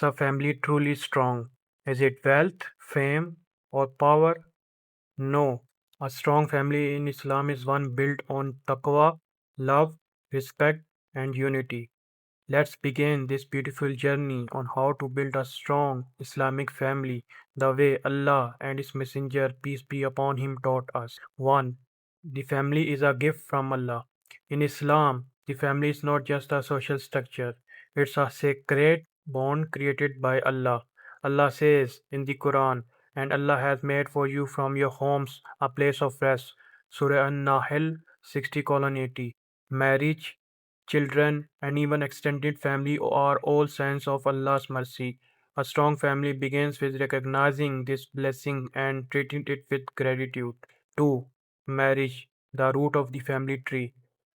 A family truly strong? Is it wealth, fame, or power? No. A strong family in Islam is one built on taqwa, love, respect, and unity. Let's begin this beautiful journey on how to build a strong Islamic family the way Allah and His Messenger, peace be upon him, taught us. 1. The family is a gift from Allah. In Islam, the family is not just a social structure, it's a sacred bond created by Allah. Allah says in the Quran, and Allah has made for you from your homes a place of rest. Surah An-Nahl 60:80. Marriage, children, and even extended family are all signs of Allah's mercy. A strong family begins with recognizing this blessing and treating it with gratitude. 2. Marriage, the root of the family tree.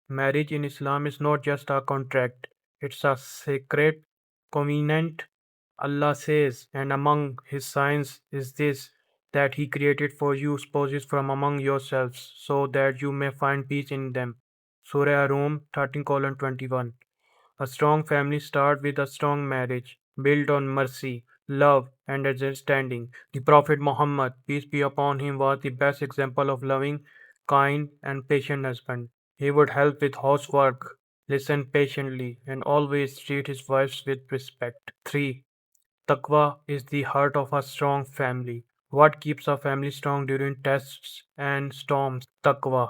Marriage in Islam is not just a contract, it's a sacred covenant. Allah says, and among His signs is this, that He created for you spouses from among yourselves, so that you may find peace in them. Surah Rum 13:21. A strong family starts with a strong marriage, built on mercy, love, and understanding. The Prophet Muhammad, peace be upon him, was the best example of loving, kind, and patient husband. He would help with housework, listen patiently, and always treat his wives with respect. 3. Taqwa is the heart of a strong family. What keeps a family strong during tests and storms? Taqwa,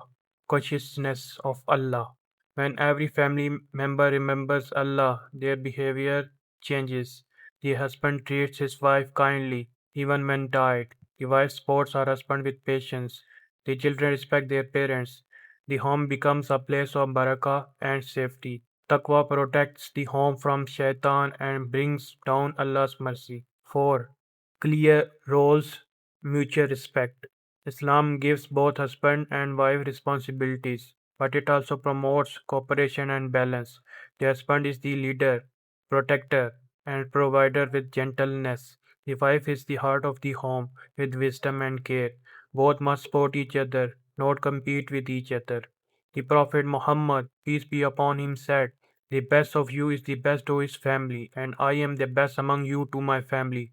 consciousness of Allah. When every family member remembers Allah, their behavior changes. The husband treats his wife kindly, even when tired. The wife supports her husband with patience. The children respect their parents. The home becomes a place of barakah and safety. Taqwa protects the home from shaitan and brings down Allah's mercy. 4. Clear roles, mutual respect. Islam gives both husband and wife responsibilities, but it also promotes cooperation and balance. The husband is the leader, protector, and provider with gentleness. The wife is the heart of the home with wisdom and care. Both must support each other, not compete with each other. The Prophet Muhammad, peace be upon him, said, the best of you is the best to his family, and I am the best among you to my family.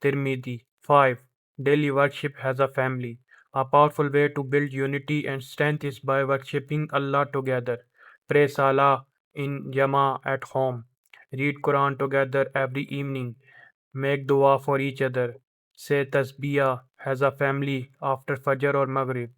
Tirmidhi. 5. Daily worship as a family. A powerful way to build unity and strength is by worshipping Allah together. Pray Salah in Jama at home. Read Quran together every evening. Make dua for each other. Say tasbiyah as a family after Fajr or Maghrib.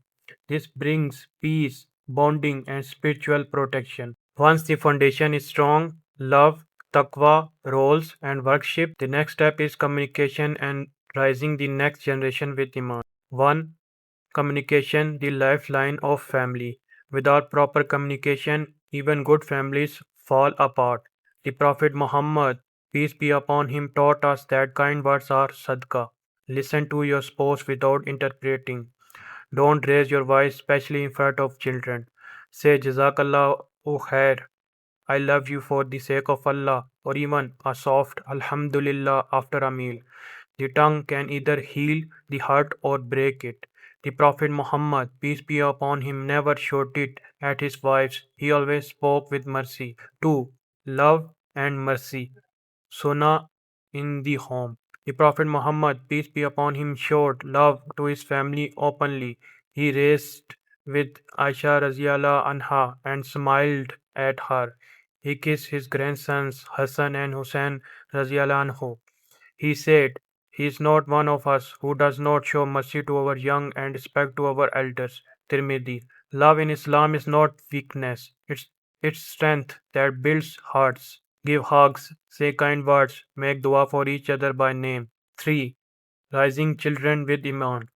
This brings peace, bonding, and spiritual protection. Once the foundation is strong, love, taqwa, roles, and worship, the next step is communication and raising the next generation with Iman. 1. Communication, the lifeline of family. Without proper communication, even good families fall apart. The Prophet Muhammad, peace be upon him, taught us that kind words are sadaqah. Listen to your spouse without interpreting. Don't raise your voice, especially in front of children. Say Jazakallah khair, I love you for the sake of Allah, or even a soft Alhamdulillah after a meal. The tongue can either heal the heart or break it. The Prophet Muhammad, peace be upon him, never shouted at his wives. He always spoke with mercy. 2. Love and mercy. Sunnah in the home. The Prophet Muhammad, peace be upon him, showed love to his family openly. He raced with Aisha Raziallah anha and smiled at her. He kissed his grandsons Hassan and Hussein Raziallah anhu. He said, he is not one of us who does not show mercy to our young and respect to our elders. Tirmidhi. Love in Islam is not weakness, it's strength that builds hearts. Give hugs, say kind words, make dua for each other by name. 3. Raising children with Iman.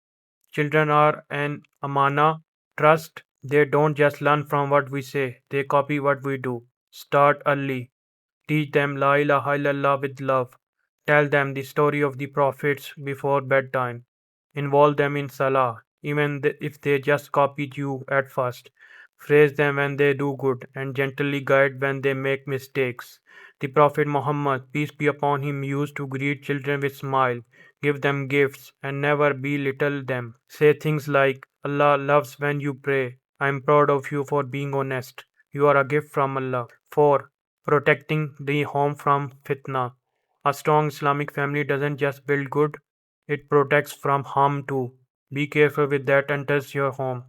Children are an amana, trust. They don't just learn from what we say, they copy what we do. Start early. Teach them La ilaha illallah with love. Tell them the story of the prophets before bedtime. Involve them in salah, even if they just copied you at first. Praise them when they do good and gently guide when they make mistakes. The Prophet Muhammad, peace be upon him, used to greet children with smile, give them gifts, and never belittle them. Say things like, Allah loves when you pray. I am proud of you for being honest. You are a gift from Allah. 4. Protecting the home from fitna. A strong Islamic family doesn't just build good, it protects from harm too. Be careful with that enters your home.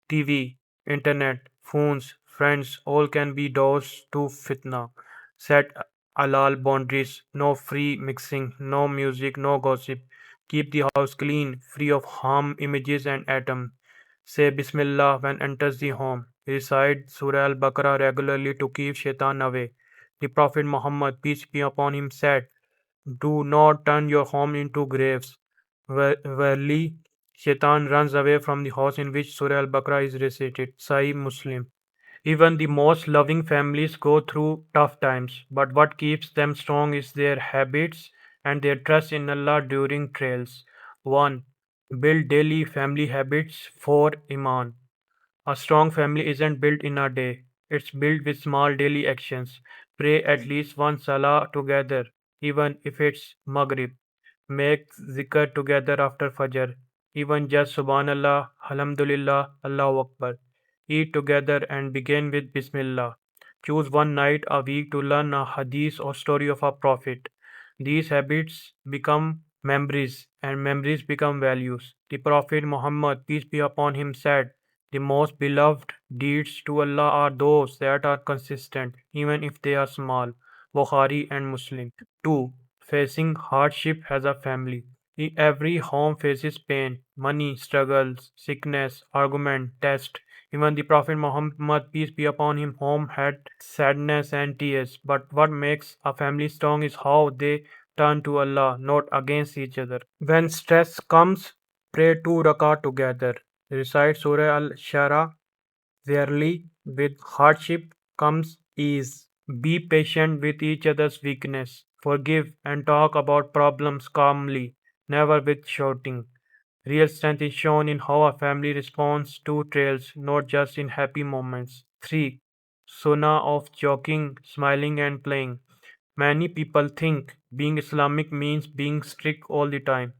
TV, internet, phones, friends all can be doors to fitna. Set halal boundaries, no free mixing, no music, no gossip. Keep the house clean, free of harm, images and atoms. Say Bismillah when enters the home. Recite Surah Al-Baqarah regularly to keep shaitan away. The Prophet Muhammad, peace be upon him, said, do not turn your home into graves. Verily, Shaitan runs away from the house in which Surah Al-Baqarah is recited. Sahih Muslim. Even the most loving families go through tough times, but what keeps them strong is their habits and their trust in Allah during trials. 1. Build daily family habits for Iman. A strong family isn't built in a day, it's built with small daily actions. Pray at least one salah together, even if it's Maghrib. Make zikr together after Fajr, even just Subhanallah, Alhamdulillah, Allahu Akbar. Eat together and begin with Bismillah. Choose one night a week to learn a hadith or story of a prophet. These habits become memories, and memories become values. The Prophet Muhammad, peace be upon him, said, the most beloved deeds to Allah are those that are consistent, even if they are small. Bukhari and Muslim. 2. Facing hardship as a family. Every home faces pain, money, struggles, sickness, argument, test. Even the Prophet Muhammad, peace be upon him, home had sadness and tears. But what makes a family strong is how they turn to Allah, not against each other. When stress comes, pray 2 rak'ah together. Recite Surah Al-Shara. Rarely, with hardship comes ease. Be patient with each other's weakness. Forgive and talk about problems calmly, never with shouting. Real strength is shown in how a family responds to trials, not just in happy moments. 3. Sunnah of joking, smiling, and playing. Many people think being Islamic means being strict all the time.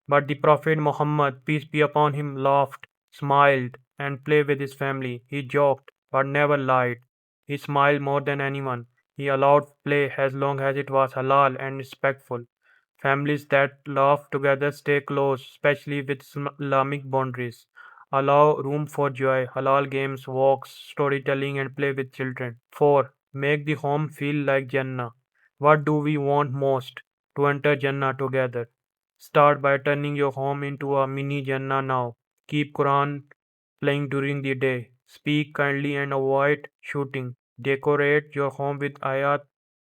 But the Prophet Muhammad, peace be upon him, laughed, smiled, and played with his family. He joked, but never lied. He smiled more than anyone. He allowed play as long as it was halal and respectful. Families that laugh together stay close, especially with Islamic boundaries. Allow room for joy, halal games, walks, storytelling, and play with children. 4. Make the home feel like Jannah. What do we want most? To enter Jannah together. Start by turning your home into a mini Jannah now. Keep Quran playing during the day. Speak kindly and avoid shooting. Decorate your home with ayat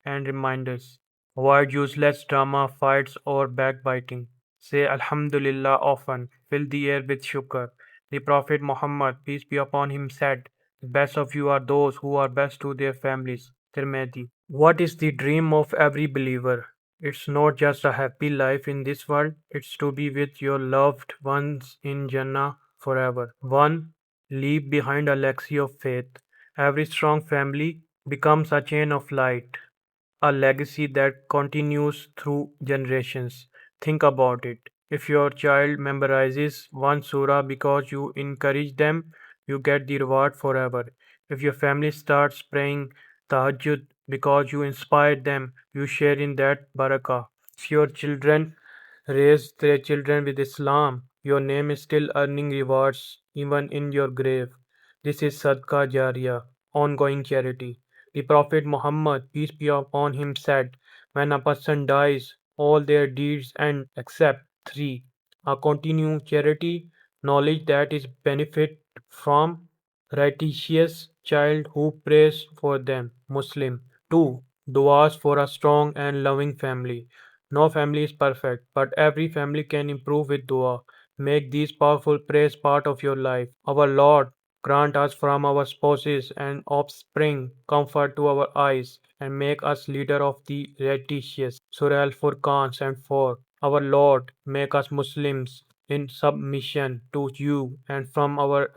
and reminders. Avoid useless drama, fights, or backbiting. Say Alhamdulillah often. Fill the air with shukr. The Prophet Muhammad, peace be upon him, said, the best of you are those who are best to their families. Tirmidhi. What is the dream of every believer? It's not just a happy life in this world, it's to be with your loved ones in Jannah forever. 1. Leave behind a legacy of faith. Every strong family becomes a chain of light, a legacy that continues through generations. Think about it. If your child memorizes one surah because you encourage them, you get the reward forever. If your family starts praying tahajjud because you inspired them, you share in that barakah. If your children raise their children with Islam, your name is still earning rewards even in your grave. This is sadaqah jariyah, ongoing charity. The Prophet Muhammad, peace be upon him, said, when a person dies, all their deeds end except 3. A continued charity, knowledge that is benefit from righteous child who prays for them. Muslim. 2. Duas for a strong and loving family. No family is perfect, but every family can improve with dua. Make these powerful prayers part of your life. Our Lord, grant us from our spouses and offspring comfort to our eyes, and make us leader of the righteous. Surah Al-Furqan and 4. Our Lord, make us Muslims in submission to you and from our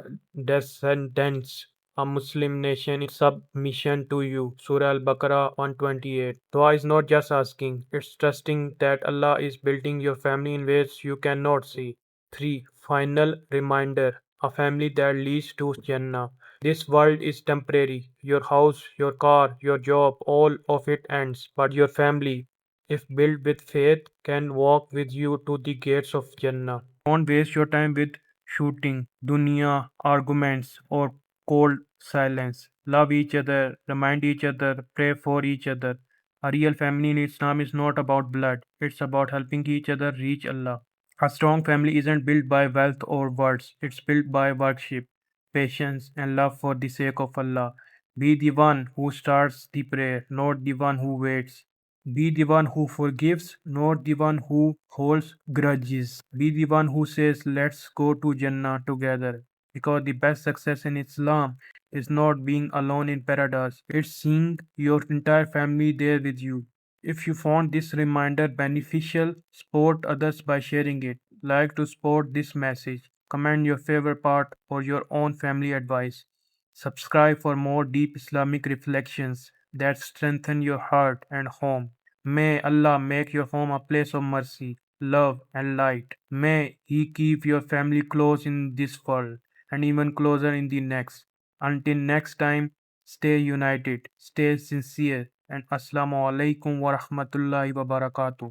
descendants a Muslim nation in submission to you. Surah Al-Baqarah 128. Dua is not just asking, it's trusting that Allah is building your family in ways you cannot see. 3. Final reminder. A family that leads to Jannah. This world is temporary. Your house, your car, your job, all of it ends. But your family, if built with faith, can walk with you to the gates of Jannah. Don't waste your time with shooting, dunya, arguments, or cold silence. Love each other, remind each other, pray for each other. A real family in Islam is not about blood, it's about helping each other reach Allah. A strong family isn't built by wealth or words, it's built by worship, patience, and love for the sake of Allah. Be the one who starts the prayer, not the one who waits. Be the one who forgives, not the one who holds grudges. Be the one who says, let's go to Jannah together. Because the best success in Islam is not being alone in paradise, it's seeing your entire family there with you. If you found this reminder beneficial, support others by sharing it. Like to support this message. Comment your favorite part or your own family advice. Subscribe for more deep Islamic reflections that strengthen your heart and home. May Allah make your home a place of mercy, love, and light. May He keep your family close in this world and even closer in the next. Until next time, stay united, stay sincere, and Assalamu alaikum wa rahmatullahi wa barakatuh.